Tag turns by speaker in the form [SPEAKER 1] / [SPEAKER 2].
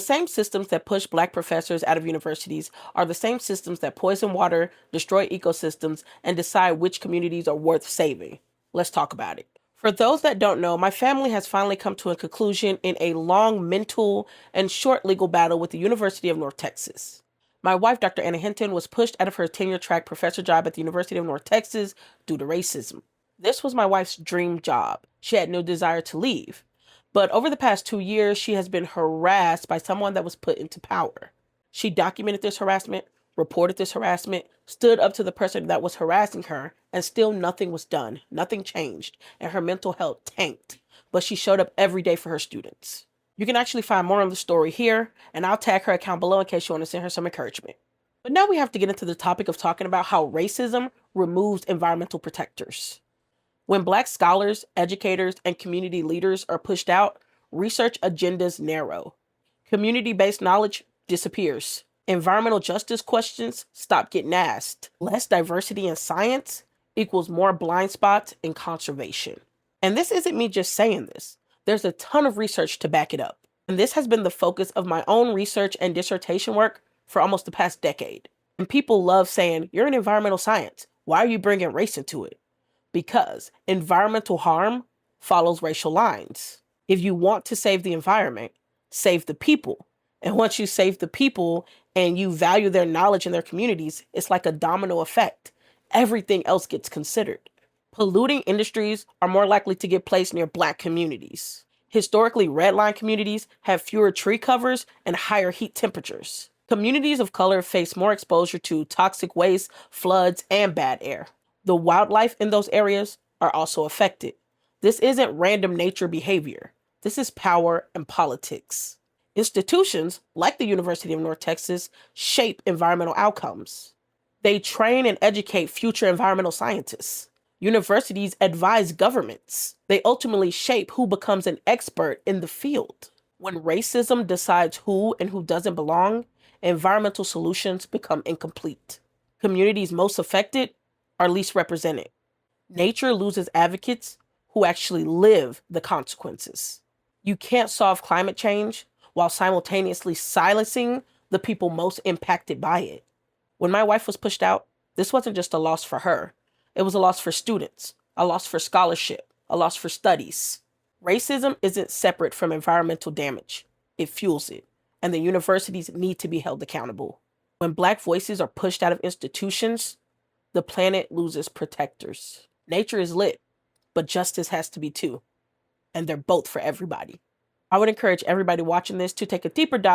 [SPEAKER 1] same systems that push Black professors out of universities are the same systems that poison water, destroy ecosystems, and decide which communities are worth saving. Let's talk about it. For those that don't know, my family has finally come to a conclusion in a long mental and short legal battle with the University of North Texas. My wife, Dr. Anna Hinton, was pushed out of her tenure-track professor job at the University of North Texas due to racism. This was my wife's dream job. She had no desire to leave. But over the past 2 years, she has been harassed by someone that was put into power. She documented this harassment, reported this harassment, stood up to the person that was harassing her, and still nothing was done. Nothing changed, and her mental health tanked. But she showed up every day for her students. You can actually find more on the story here, and I'll tag her account below in case you want to send her some encouragement. But now we have to get into the topic of talking about how racism removes environmental protectors. When Black scholars, educators, and community leaders are pushed out, research agendas narrow. Community-based knowledge disappears. Environmental justice questions stop getting asked. Less diversity in science equals more blind spots in conservation. And this isn't me just saying this. There's a ton of research to back it up. And this has been the focus of my own research and dissertation work for almost the past decade. And people love saying, you're in environmental science. Why are you bringing race into it? Because environmental harm follows racial lines. If you want to save the environment, save the people. And once you save the people and you value their knowledge in their communities, it's like a domino effect. Everything else gets considered. Polluting industries are more likely to get placed near Black communities. Historically, redline communities have fewer tree covers and higher heat temperatures. Communities of color face more exposure to toxic waste, floods, and bad air. The wildlife in those areas are also affected. This isn't random nature behavior. This is power and politics. Institutions, like the University of North Texas, shape environmental outcomes. They train and educate future environmental scientists. Universities advise governments. They ultimately shape who becomes an expert in the field. When racism decides who and who doesn't belong, environmental solutions become incomplete. Communities most affected are least represented. Nature loses advocates who actually live the consequences. You can't solve climate change while simultaneously silencing the people most impacted by it. When my wife was pushed out, this wasn't just a loss for her. It was a loss for students, a loss for scholarship, a loss for studies. Racism isn't separate from environmental damage. It fuels it, and the universities need to be held accountable. When Black voices are pushed out of institutions, the planet loses protectors. Nature is lit, but justice has to be too. And they're both for everybody. I would encourage everybody watching this to take a deeper dive